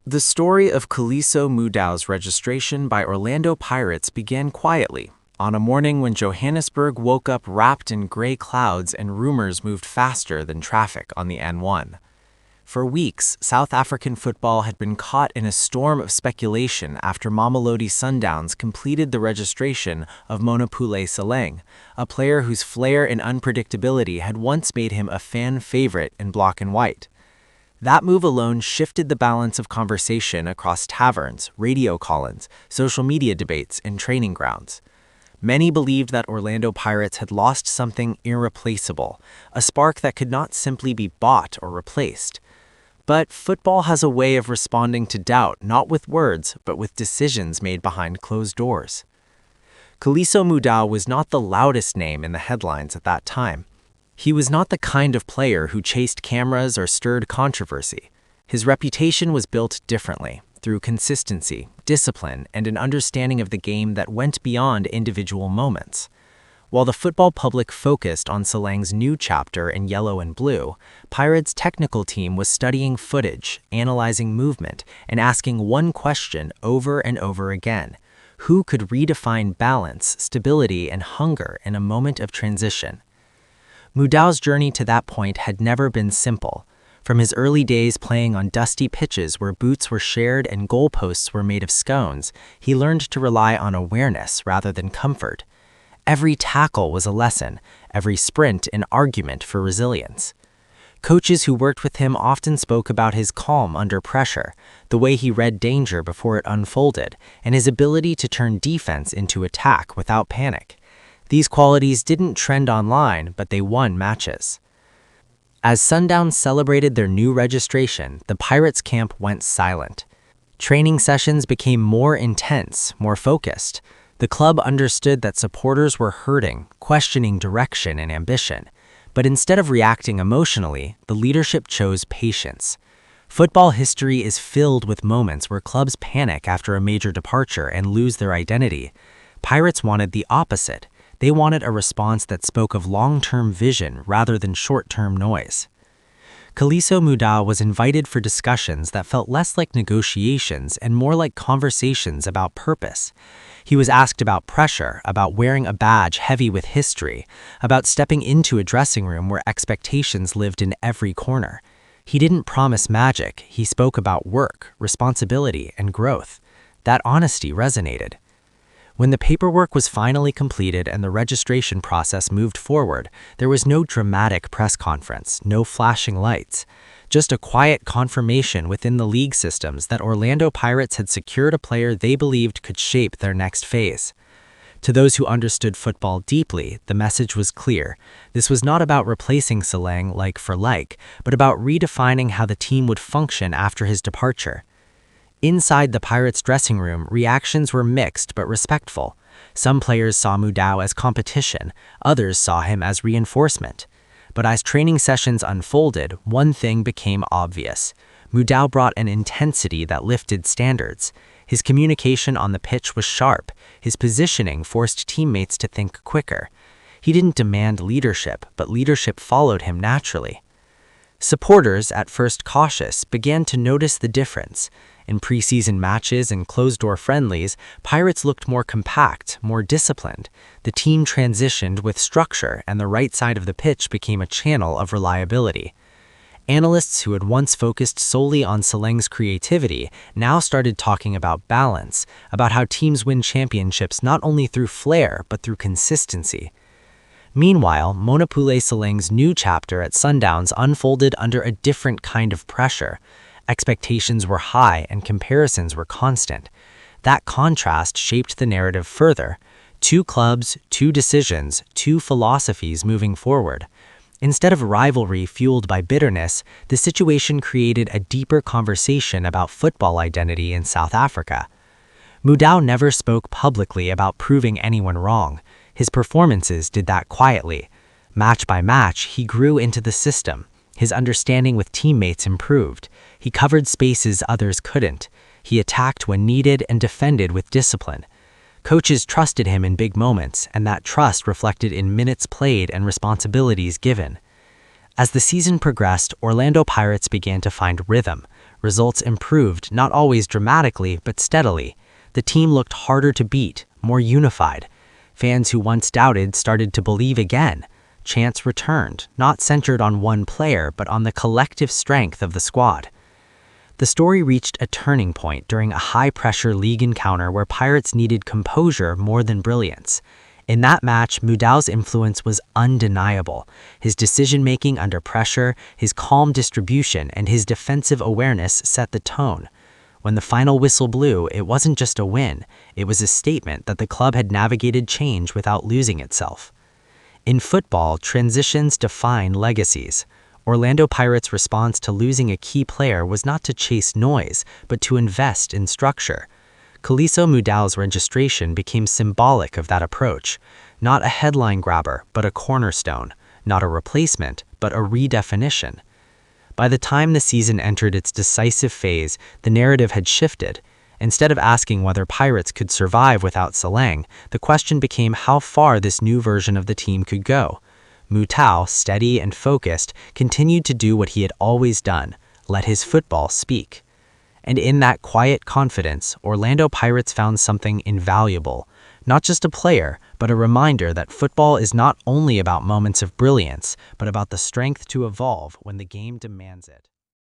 The story of Khuliso Mudau's registration by Orlando Pirates began quietly, on a morning when Johannesburg woke up wrapped in gray clouds and rumors moved faster than traffic on the N1. For weeks, South African football had been caught in a storm of speculation after Mamelodi Sundowns completed the registration of Mamelodi Sundowns, a player whose flair and unpredictability had once made him a fan favorite in black and white. That move alone shifted the balance of conversation across taverns, radio call-ins, social media debates, and training grounds. Many believed that Orlando Pirates had lost something irreplaceable, a spark that could not simply be bought or replaced. But football has a way of responding to doubt not with words, but with decisions made behind closed doors. Khuliso Mudau was not the loudest name in the headlines at that time. He was not the kind of player who chased cameras or stirred controversy. His reputation was built differently, through consistency, discipline, and an understanding of the game that went beyond individual moments. While the football public focused on Sundowns' new chapter in yellow and blue, Pirates' technical team was studying footage, analyzing movement, and asking one question over and over again: who could redefine balance, stability, and hunger in a moment of transition? Mudau's journey to that point had never been simple. From his early days playing on dusty pitches where boots were shared and goalposts were made of scones, he learned to rely on awareness rather than comfort. Every tackle was a lesson, every sprint an argument for resilience. Coaches who worked with him often spoke about his calm under pressure, the way he read danger before it unfolded, and his ability to turn defense into attack without panic. These qualities didn't trend online, but they won matches. As Sundowns celebrated their new registration, the Pirates camp went silent. Training sessions became more intense, more focused. The club understood that supporters were hurting, questioning direction and ambition. But instead of reacting emotionally, the leadership chose patience. Football history is filled with moments where clubs panic after a major departure and lose their identity. Pirates wanted the opposite. They wanted a response that spoke of long-term vision rather than short-term noise. Khuliso Mudau was invited for discussions that felt less like negotiations and more like conversations about purpose. He was asked about pressure, about wearing a badge heavy with history, about stepping into a dressing room where expectations lived in every corner. He didn't promise magic. He spoke about work, responsibility, and growth. That honesty resonated. When the paperwork was finally completed and the registration process moved forward, there was no dramatic press conference, no flashing lights, just a quiet confirmation within the league systems that Orlando Pirates had secured a player they believed could shape their next phase. To those who understood football deeply, the message was clear. This was not about replacing Sundowns like for like, but about redefining how the team would function after his departure. Inside the Pirates' dressing room, reactions were mixed but respectful. Some players saw Mudau as competition, others saw him as reinforcement. But as training sessions unfolded, one thing became obvious. Mudau brought an intensity that lifted standards. His communication on the pitch was sharp. His positioning forced teammates to think quicker. He didn't demand leadership, but leadership followed him naturally. Supporters, at first cautious, began to notice the difference. In preseason matches and closed-door friendlies, Pirates looked more compact, more disciplined. The team transitioned with structure, and the right side of the pitch became a channel of reliability. Analysts who had once focused solely on Sundowns' creativity now started talking about balance, about how teams win championships not only through flair, but through consistency. Meanwhile, Mamelodi Sundowns' new chapter at Sundowns unfolded under a different kind of pressure. Expectations were high and comparisons were constant. That contrast shaped the narrative further. Two clubs, two decisions, two philosophies moving forward. Instead of rivalry fueled by bitterness, the situation created a deeper conversation about football identity in South Africa. Mudau never spoke publicly about proving anyone wrong. His performances did that quietly. Match by match, he grew into the system. His understanding with teammates improved. He covered spaces others couldn't. He attacked when needed and defended with discipline. Coaches trusted him in big moments, and that trust reflected in minutes played and responsibilities given. As the season progressed, Orlando Pirates began to find rhythm. Results improved, not always dramatically, but steadily. The team looked harder to beat, more unified. Fans who once doubted started to believe again. Chance returned, not centered on one player, but on the collective strength of the squad. The story reached a turning point during a high-pressure league encounter where Pirates needed composure more than brilliance. In that match, Mudau's influence was undeniable. His decision-making under pressure, his calm distribution, and his defensive awareness set the tone. When the final whistle blew, it wasn't just a win. It was a statement that the club had navigated change without losing itself. In football, transitions define legacies. Orlando Pirates' response to losing a key player was not to chase noise, but to invest in structure. Khuliso Mudau's registration became symbolic of that approach. Not a headline grabber, but a cornerstone. Not a replacement, but a redefinition. By the time the season entered its decisive phase, the narrative had shifted. Instead of asking whether Pirates could survive without Seleng, the question became how far this new version of the team could go. Mudau, steady and focused, continued to do what he had always done, let his football speak. And in that quiet confidence, Orlando Pirates found something invaluable. Not just a player, but a reminder that football is not only about moments of brilliance, but about the strength to evolve when the game demands it.